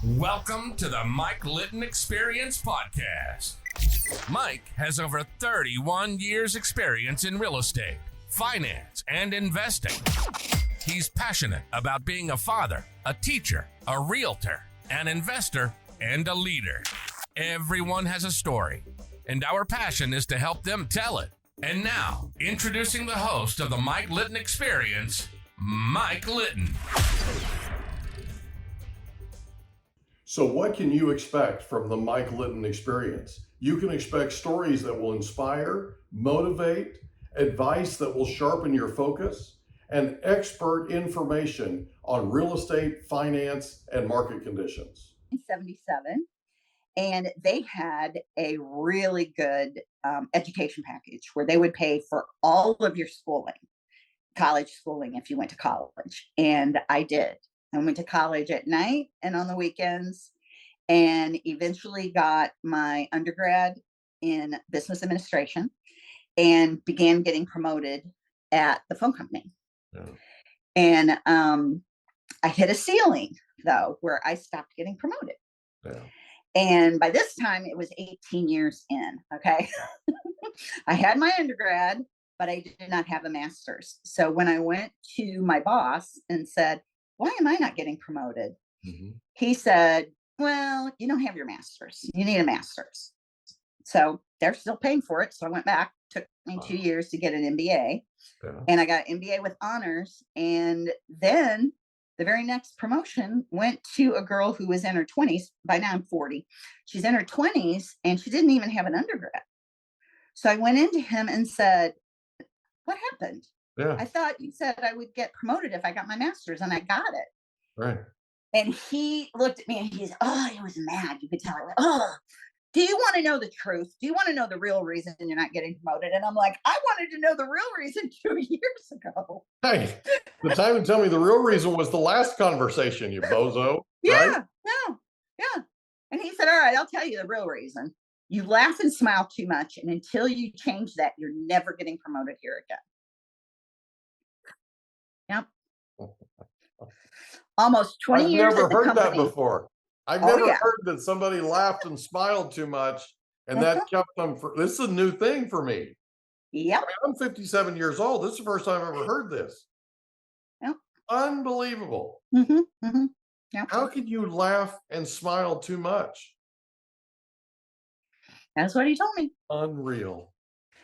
Welcome to the Mike Litton Experience Podcast. Mike has over 31 years experience in real estate, finance, and investing. He's passionate about being a father, a teacher, a realtor, an investor, and a leader. Everyone has a story, and our passion is to help them tell it. And now, introducing the host of the Mike Litton Experience, Mike Litton. So what can you expect from the Mike Litton Experience? You can expect stories that will inspire, motivate, advice that will sharpen your focus, and expert information on real estate, finance, and market conditions. 77, and they had a really good education package where they would pay for all of your schooling, college schooling, if you went to college. And I did. I went to college at night and on the weekends, and eventually got my undergrad in business administration and began getting promoted at the phone company. Yeah. And I hit a ceiling, though, where I stopped getting promoted. Yeah. And by this time, it was 18 years in, okay? I had my undergrad, but I did not have a master's. So when I went to my boss and said, why am I not getting promoted? Mm-hmm. He said, well, you don't have your master's. You need a master's. So they're still paying for it. So I went back, took me 2 years to get an MBA. Yeah. And I got an MBA with honors. And then the very next promotion went to a girl who was in her 20s. By now I'm 40. She's in her 20s and she didn't even have an undergrad. So I went into him and said, what happened? Yeah. I thought you said I would get promoted if I got my master's, and I got it. Right. And he looked at me and he was mad. You could tell. I went, do you want to know the truth? Do you want to know the real reason you're not getting promoted? And I'm like, I wanted to know the real reason 2 years ago. Hey, the time to tell me the real reason was the last conversation, you bozo. Yeah, right? yeah. And he said, all right, I'll tell you the real reason. You laugh and smile too much. And until you change that, you're never getting promoted here again. Yep. Almost 20 years. I've never heard that before. I've never heard that somebody laughed and smiled too much, and that kept them. This is a new thing for me. Yep. I'm 57 years old. This is the first time I've ever heard this. Yep. Unbelievable. Mm-hmm. Mm-hmm. Yep. How can you laugh and smile too much? That's what he told me. Unreal.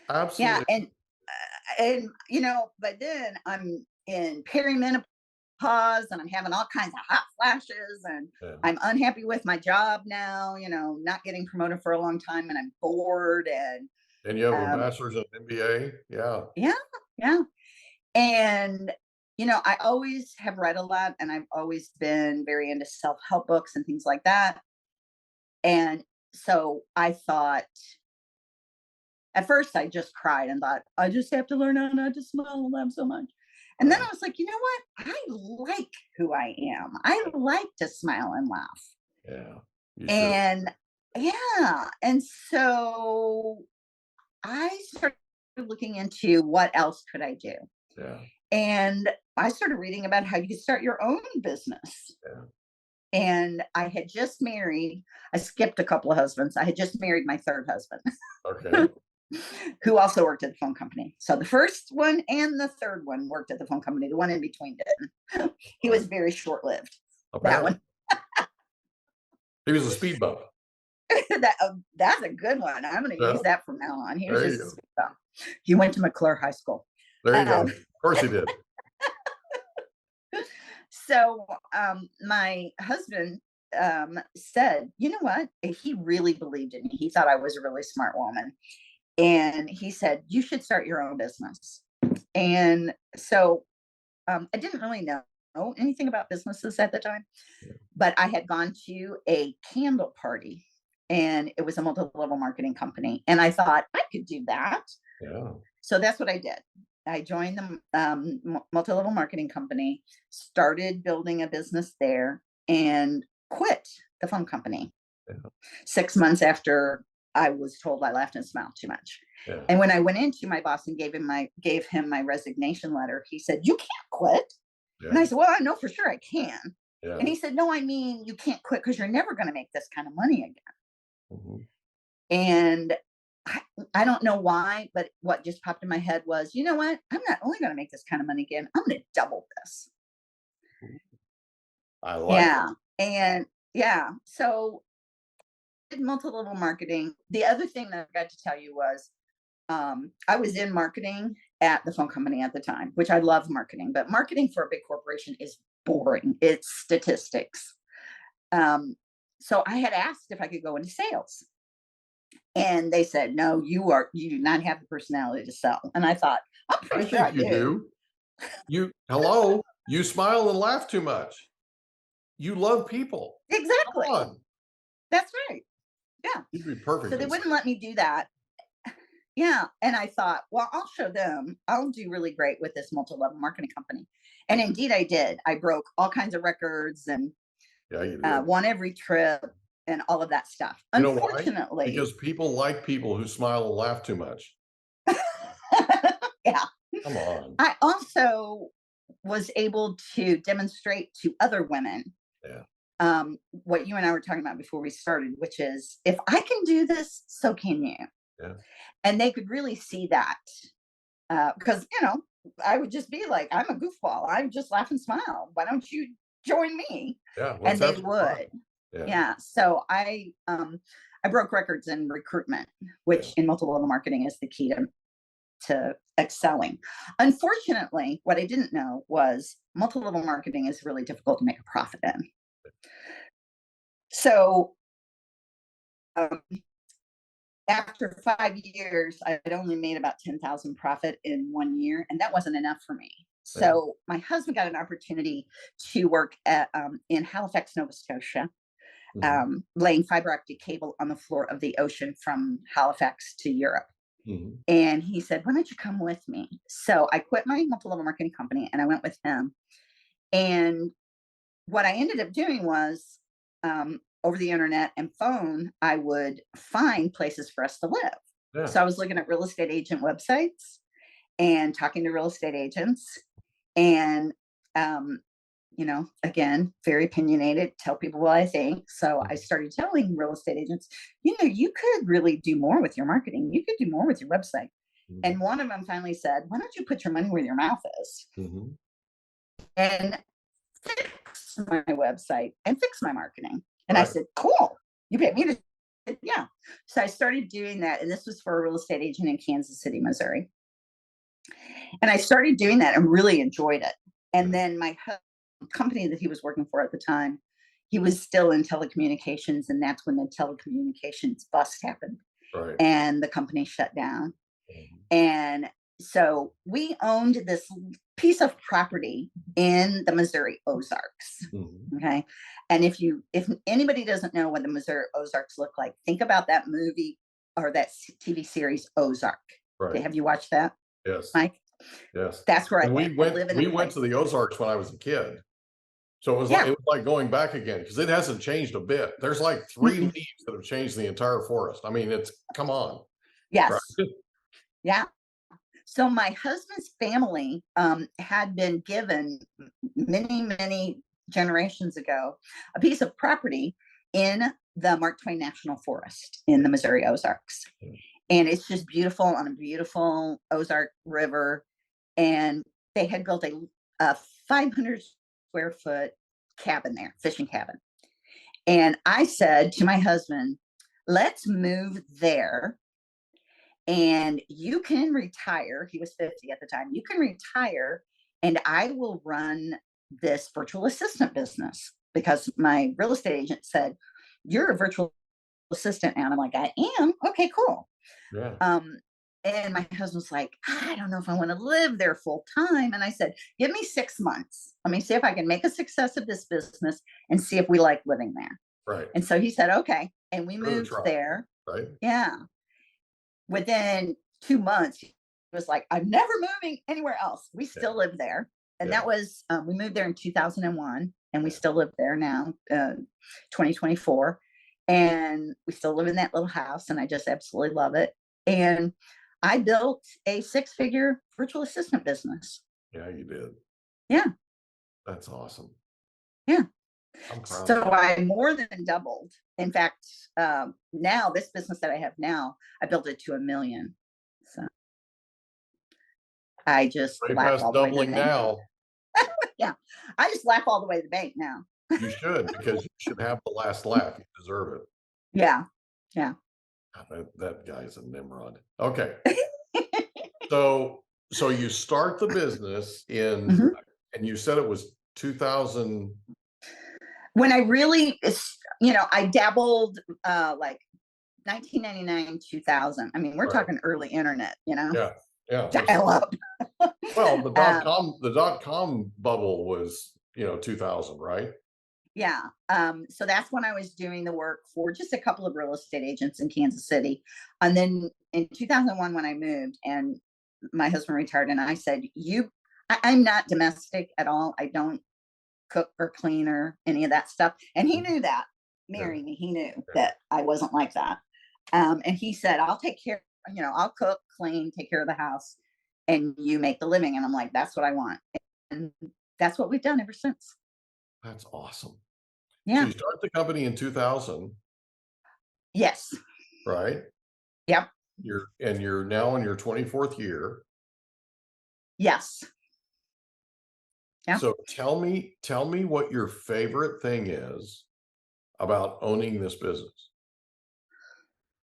Absolutely. Yeah, and but then I'm in perimenopause and I'm having all kinds of hot flashes, and I'm unhappy with my job now, not getting promoted for a long time, and I'm bored, and you have a master's and MBA. Yeah. And I always have read a lot, and I've always been very into self-help books and things like that. And so I thought, at first I just cried and thought, I just have to learn how not to smile and laugh so much. And then I was like, you know what? I like who I am. I like to smile and laugh. Yeah. And so I started looking into what else could I do. Yeah. And I started reading about how you could start your own business. Yeah. And I had just married. I skipped a couple of husbands. I had just married my third husband. Okay. Who also worked at the phone company. So the first one and the third one worked at the phone company. The one in between didn't. He was very short-lived. That one. He was a speed bump. That's a good one. I'm going to use that from now on. He was just a speed bump. He went to McClure High School. There you go. Of course he did. So my husband said, you know what? He really believed in me. He thought I was a really smart woman. And he said, you should start your own business. And so I didn't really know anything about businesses at the time, but I had gone to a candle party, and it was a multi-level marketing company. And I thought I could do that. Yeah. So that's what I did. I joined the multi-level marketing company, started building a business there, and quit the phone company 6 months after I was told I laughed and smiled too much. Yeah. And when I went into my boss and gave him my resignation letter, he said, "You can't quit." Yeah. And I said, "Well, I know for sure I can." Yeah. And he said, no, I mean, you can't quit because you're never going to make this kind of money again. Mm-hmm. And I don't know why, but what just popped in my head was, you know what? I'm not only going to make this kind of money again, I'm going to double this. I like Yeah. And yeah. So multi-level marketing. The other thing that I got to tell you was I was in marketing at the phone company at the time, which I love marketing, but marketing for a big corporation is boring. It's statistics. So I had asked if I could go into sales. And they said, no, you do not have the personality to sell. And I thought, I'm I pretty sure I think you do. Hello, you smile and laugh too much. You love people. Exactly. Come on. That's right. Yeah. You'd be perfect. So they wouldn't let me do that. Yeah. And I thought, well, I'll show them. I'll do really great with this multi-level marketing company. And indeed I did. I broke all kinds of records and Yeah, you did. won every trip and all of that stuff. You know why? Unfortunately. Because people like people who smile and laugh too much. Yeah. Come on. I also was able to demonstrate to other women what you and I were talking about before we started, which is, if I can do this, so can you. Yeah. And they could really see that because, I would just be like, I'm a goofball. I just laugh and smile. Why don't you join me? Yeah. And they would. Yeah. So I broke records in recruitment, which in multi-level marketing is the key to excelling. Unfortunately, what I didn't know was multi-level marketing is really difficult to make a profit in. So after 5 years, I had only made about 10,000 profit in 1 year, and that wasn't enough for me. So my husband got an opportunity to work at in Halifax, Nova Scotia, laying fiber optic cable on the floor of the ocean from Halifax to Europe. And he said, why don't you come with me? So I quit my multi-level marketing company and I went with him. And what I ended up doing was over the internet and phone, I would find places for us to live. Yeah. So I was looking at real estate agent websites and talking to real estate agents and, again, very opinionated, tell people what I think. So I started telling real estate agents, you could really do more with your marketing. You could do more with your website. And one of them finally said, why don't you put your money where your mouth is? And fix my website and fix my marketing. And I said, cool. You pay me to, yeah. So I started doing that. And this was for a real estate agent in Kansas City, Missouri. And I started doing that and really enjoyed it. And then my company that he was working for at the time, he was still in telecommunications. And that's when the telecommunications bust happened. Right. And the company shut down. And so we owned this piece of property in the Missouri Ozarks. Okay. And if anybody doesn't know what the Missouri Ozarks look like, think about that movie or that TV series Ozark. Right. Okay, have you watched that? Yes. Mike? Yes. That's where we went to the Ozarks when I was a kid. So it was like going back again because it hasn't changed a bit. There's like 3 leaves that have changed the entire forest. I mean, come on. Yes. Right? Yeah. So my husband's family had been given many, many generations ago a piece of property in the Mark Twain National Forest in the Missouri Ozarks. And it's just beautiful on a beautiful Ozark River. And they had built a 500 square foot cabin there, fishing cabin. And I said to my husband, let's move there. And you can retire. He was 50 at the time. You can retire and I will run this virtual assistant business because my real estate agent said, you're a virtual assistant. And I'm like, I am. Okay, cool. Yeah. And my husband's like, I don't know if I want to live there full time. And I said, give me 6 months. Let me see if I can make a success of this business and see if we like living there. Right. And so he said, okay. And we moved there. Right. Yeah. Within 2 months, he was like, I'm never moving anywhere else. We still live there. And that was, we moved there in 2001 and we still live there now, 2024. And we still live in that little house and I just absolutely love it. And I built a 6-figure virtual assistant business. Yeah, you did. Yeah. That's awesome. Yeah. I'm proud So of you. I more than doubled. In fact, now this business that I have now, I built it to $1 million. So I just Way laugh past all the way to the doubling bank. now. Yeah, I just laugh all the way to the bank now. You should, because you should have the last laugh. You deserve it. Yeah, yeah. That guy's a Nimrod. Okay. So you start the business in, Mhm. and you said it was 2000. When I really, I dabbled like 1999, 2000. I mean, we're Right. talking early internet, Yeah. Yeah. dial up. Well, the Um, dot-com bubble was, 2000, right? Yeah. So that's when I was doing the work for just a couple of real estate agents in Kansas City. And then in 2001, when I moved and my husband retired, and I said, I'm not domestic at all. I don't cook or clean or any of that stuff. And he knew that. Yeah. Marrying me, he knew Yeah. that I wasn't like that. And he said, I'll take care, I'll cook, clean, take care of the house, and you make the living. And I'm like, that's what I want. And that's what we've done ever since. That's awesome. So Yeah. you start the company in 2000, Yes. right? Yep. You're now in your 24th year. Yes. Yeah. So tell me what your favorite thing is about owning this business.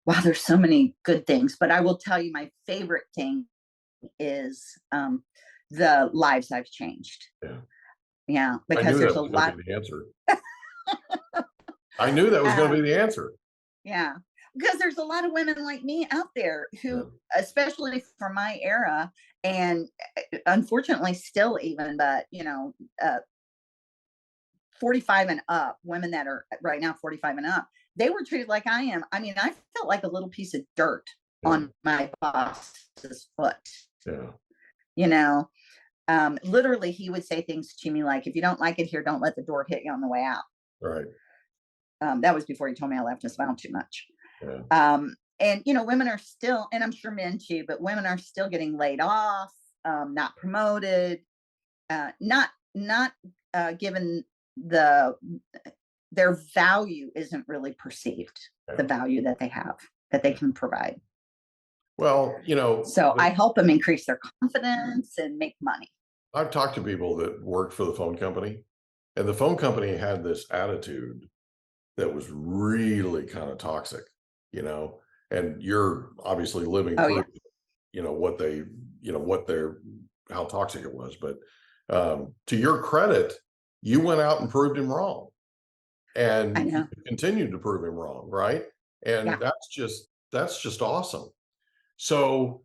Wow, there's so many good things, but I will tell you my favorite thing is the lives I've changed. Yeah. Yeah, I because knew there's that a was going lot. to be the answer. I knew that was going to be the answer. Yeah, because there's a lot of women like me out there who, Yeah. especially for my era, and unfortunately still even, but 45 and up, women that are right now 45 and up, they were treated like I am. I mean, I felt like a little piece of dirt Yeah. on my boss's foot. Yeah. Literally, he would say things to me like, if you don't like it here, don't let the door hit you on the way out. Right. That was before he told me I left and smiled too much. Yeah. And women are still, and I'm sure men too, but women are still getting laid off, not promoted, not given their value isn't really perceived, the value that they have, that they can provide. Well, So I help them increase their confidence and make money. I've talked to people that worked for the phone company, and the phone company had this attitude that was really kind of toxic, and you're obviously living Oh, through, yeah. how toxic it was. But to your credit, you went out and proved him wrong, I and know. you continued to prove him wrong, right? And Yeah. that's just awesome. So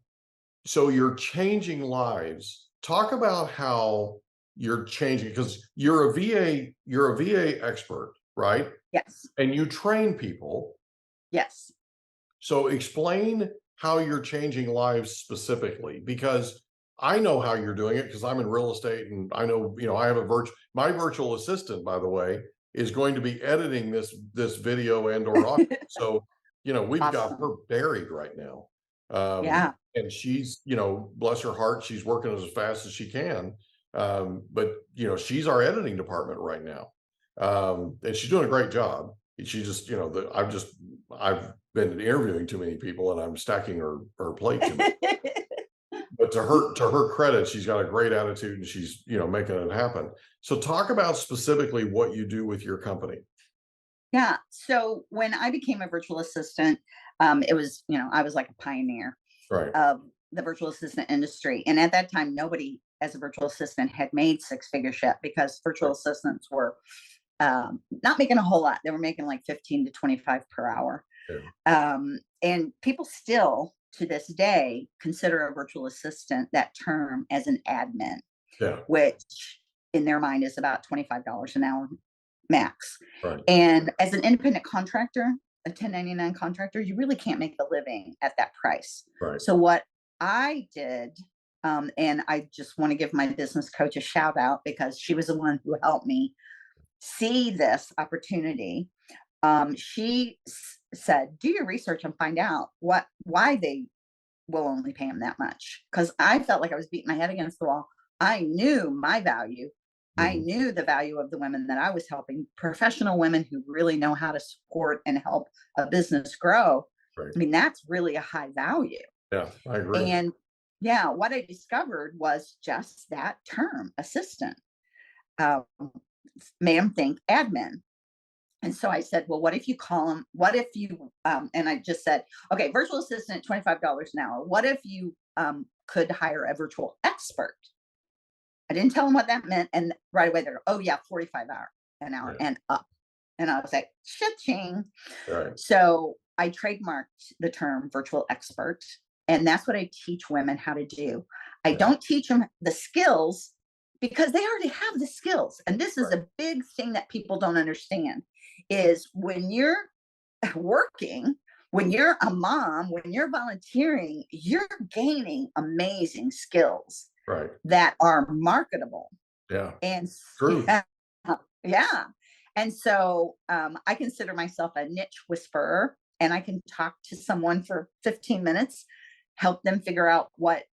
you're changing lives. Talk about how you're changing, because you're a VA expert, right? Yes. And you train people. Yes. So explain how you're changing lives specifically, because I know how you're doing it because I'm in real estate, and I know, I have my virtual assistant, by the way, is going to be editing this video and or audio. So, we've got Awesome. her buried right now. Yeah. And she's, bless her heart, she's working as fast as she can. But she's our editing department right now. And she's doing a great job. She just, I've been interviewing too many people, and I'm stacking her plate too much. But to her credit, she's got a great attitude, and she's, making it happen. So talk about specifically what you do with your company. Yeah. So when I became a virtual assistant, it was, I was like a pioneer Right. of the virtual assistant industry. And at that time, nobody as a virtual assistant had made six-figures yet, because virtual assistants were not making a whole lot. They were making like 15 to 25 per hour. Yeah. And people still to this day consider a virtual assistant, that term, as an admin, Yeah. which in their mind is about $25 an hour max. Right. And as an independent contractor, a 1099 contractor, you really can't make a living at that price. Right. So what I did, and I just want to give my business coach a shout out, because she was the one who helped me see this opportunity. She said, do your research and find out why they will only pay them that much. Because I felt like I was beating my head against the wall. I knew my value, I knew the value of the women that I was helping, professional women who really know how to support and help a business grow. Right. I mean, that's really a high value. Yeah, I agree. And yeah, what I discovered was just that term, assistant. Ma'am, think admin. And so I said, well, what if you call them, what if you, and I just said, okay, virtual assistant, $25 an hour. What if you could hire a virtual expert? I didn't tell them what that meant. And right away they're, oh yeah, 45 an hour and up. And I was like, cha-ching. Right. So I trademarked the term virtual expert. And that's what I teach women how to do. I don't teach them the skills because they already have the skills. And this is a big thing that people don't understand is when you're working, when you're a mom, when you're volunteering, you're gaining amazing skills that are marketable. Yeah. And true. Yeah. And so I consider myself a niche whisperer, and I can talk to someone for 15 minutes, help them figure out what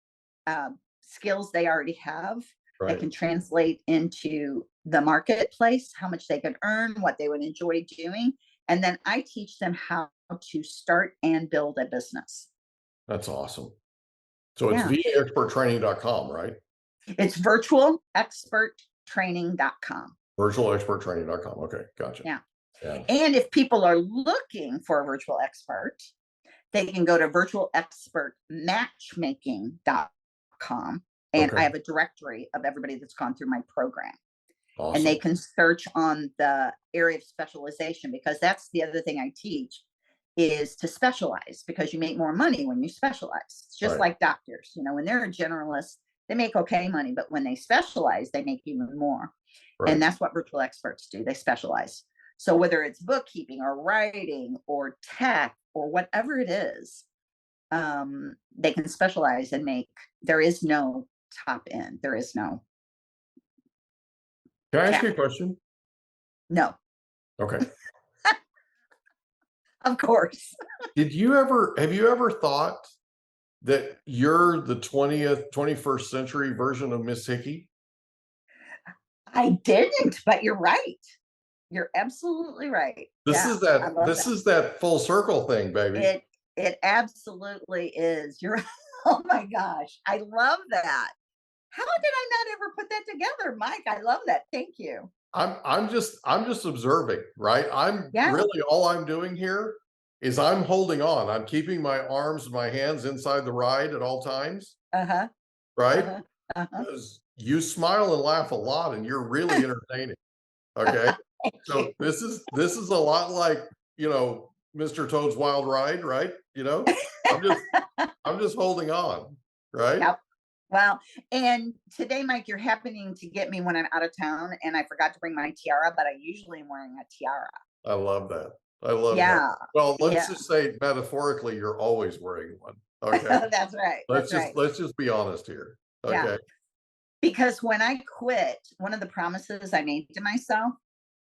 skills they already have that can translate into the marketplace, how much they could earn, what they would enjoy doing. And then I teach them how to start and build a business. That's awesome. So it's vaexperttraining.com, right? It's virtualexperttraining.com. Virtualexperttraining.com. Okay, gotcha. Yeah. And if people are looking for a virtual expert, they can go to virtualexpertmatchmaking.com. And I have a directory of everybody that's gone through my program. Awesome. And they can search on the area of specialization, because that's the other thing I teach is to specialize, because you make more money when you specialize. It's just like doctors, you know, when they're a generalist, they make okay money, but when they specialize, they make even more. And that's what virtual experts do. They specialize. So whether it's bookkeeping or writing or tech or whatever it is, they can specialize and make, there is no top end. There is no. Can I ask you a question? No. Okay. Of course. Have you ever thought that you're the 21st century version of Miss Hickey? I didn't, but you're right. You're absolutely right. This is that full circle thing, baby. It absolutely is. Oh my gosh. I love that. How did I not ever put that together, Mike? I love that. Thank you. I'm just observing, right? Really all I'm doing here is I'm holding on. I'm keeping my arms and my hands inside the ride at all times. Right? Because you smile and laugh a lot and you're really entertaining. Okay. So this is a lot like, you know, Mr. Toad's Wild Ride, right? You know, I'm just holding on, right? Yep. Well, and today, Mike, you're happening to get me when I'm out of town, and I forgot to bring my tiara, but I usually am wearing a tiara. I love that. I love that. Well, let's just say metaphorically, you're always wearing one. Okay. That's right. Let's just be honest here. Okay. Yeah. Because when I quit, one of the promises I made to myself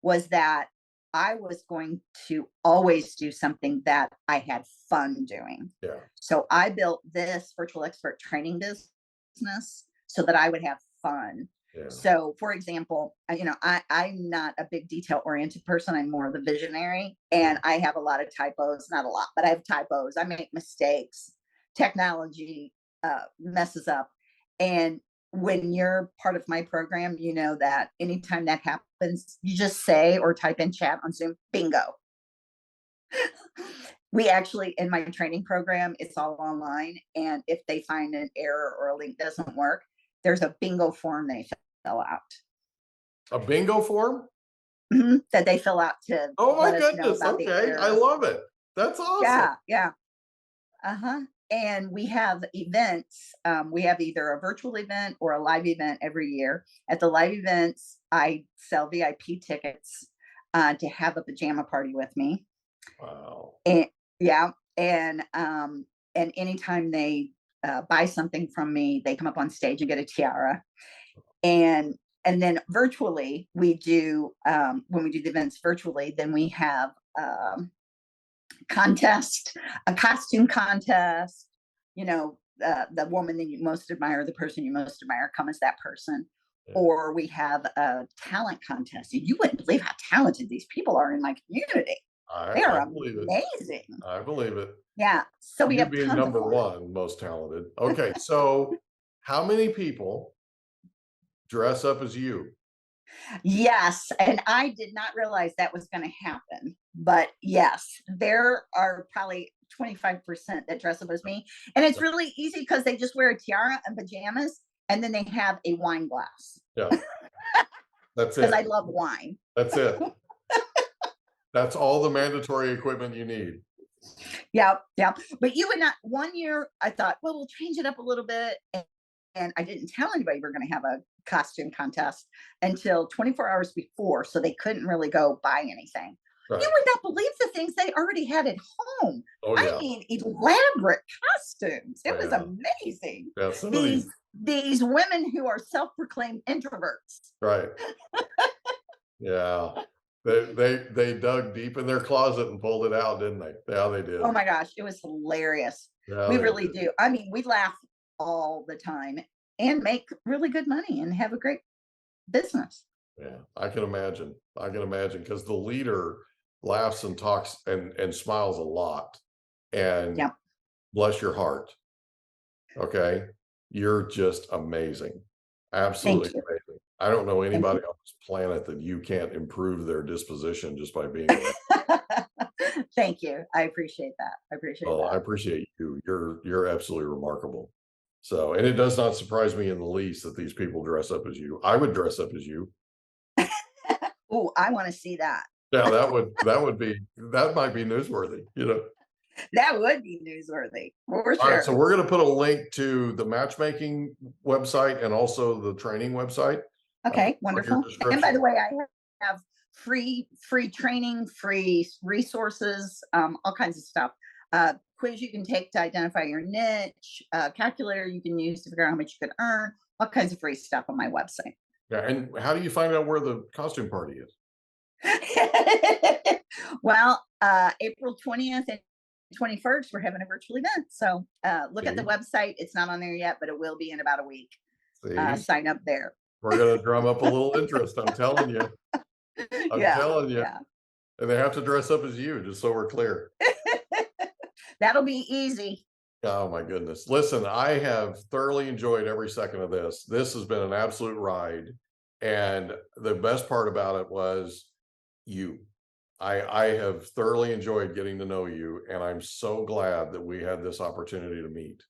was that I was going to always do something that I had fun doing. Yeah. So I built this virtual expert training business so that I would have fun. Yeah. So for example, you know, I'm not a big detail oriented person. I'm more of the visionary, and I have a lot of typos, not a lot, but I have typos. I make mistakes. Technology messes up. And when you're part of my program, you know that anytime that happens, you just say or type in chat on Zoom, bingo. We actually, in my training program, it's all online. And if they find an error or a link doesn't work, there's a bingo form they fill out. A bingo form? That they fill out to. Oh my goodness. Okay. I love it. That's awesome. Yeah. And we have events. We have either a virtual event or a live event every year. At the live events, I sell VIP tickets to have a pajama party with me. Wow. And anytime they buy something from me, they come up on stage and get a tiara. And then virtually, we do when we do the events virtually, then we have a costume contest. You know, the woman that you most admire, the person you most admire, come as that person. or we have a talent contest. And you wouldn't believe how talented these people are in my community. They are amazing. I believe it. Yeah. So we You have being tons number of fun. one most talented. Okay, so how many people dress up as you? Yes, and I did not realize that was going to happen. But yes, there are probably 25% that dress up as me. And it's really easy because they just wear a tiara and pajamas, and then they have a wine glass. Yeah. That's it. Because I love wine. That's it. That's all the mandatory equipment you need. Yeah. But you would not. One year I thought, well, we'll change it up a little bit. And I didn't tell anybody we're going to have a costume contest until 24 hours before. So they couldn't really go buy anything. Right. You would not believe the things they already had at home. Oh, yeah. I mean, elaborate costumes. It was amazing. Yeah, these women who are self-proclaimed introverts. Right. Yeah. They dug deep in their closet and pulled it out, didn't they? Yeah, they did. Oh my gosh, it was hilarious. Yeah, we really do. I mean, we laugh all the time and make really good money and have a great business. Yeah, I can imagine because the leader laughs and talks and smiles a lot, and bless your heart. Okay, you're just amazing. Absolutely amazing. I don't know anybody on this planet that you can't improve their disposition just by being there. Thank you. I appreciate that. I appreciate you. You're absolutely remarkable. So, and it does not surprise me in the least that these people dress up as you. I would dress up as you. Oh, I want to see that. Yeah, that might be newsworthy, you know. That would be newsworthy for sure. All right, so we're going to put a link to the matchmaking website and also the training website. Okay, wonderful. And by the way, I have free training, free resources, all kinds of stuff. Quiz you can take to identify your niche, calculator you can use to figure out how much you can earn, all kinds of free stuff on my website. Yeah, and how do you find out where the costume party is? Well, April 20th and 21st, we're having a virtual event. So look at the website. It's not on there yet, but it will be in about a week. Sign up there. We're going to drum up a little interest. I'm telling you. I'm telling you. Yeah. And they have to dress up as you, just so we're clear. That'll be easy. Oh, my goodness. Listen, I have thoroughly enjoyed every second of this. This has been an absolute ride. And the best part about it was you. I have thoroughly enjoyed getting to know you. And I'm so glad that we had this opportunity to meet.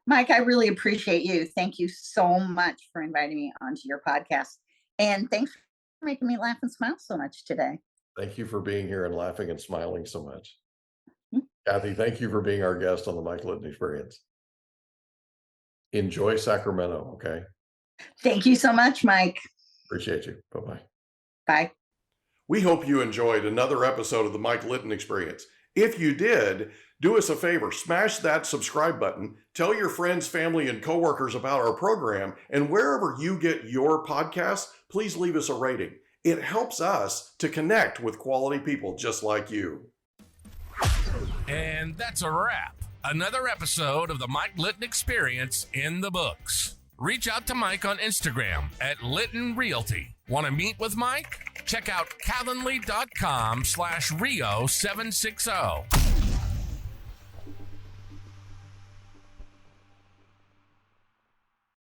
Mike, I really appreciate you. Thank you so much for inviting me onto your podcast. And thanks for making me laugh and smile so much today. Thank you for being here and laughing and smiling so much. Kathy, thank you for being our guest on the Mike Litton Experience. Enjoy Sacramento, okay? Thank you so much, Mike. Appreciate you. Bye-bye. Bye. We hope you enjoyed another episode of the Mike Litton Experience. If you did, do us a favor, smash that subscribe button, tell your friends, family, and coworkers about our program, and wherever you get your podcasts, please leave us a rating. It helps us to connect with quality people just like you. And that's a wrap. Another episode of the Mike Litton Experience in the books. Reach out to Mike on Instagram at Litton Realty. Want to meet with Mike? Check out calendly.com/Rio760.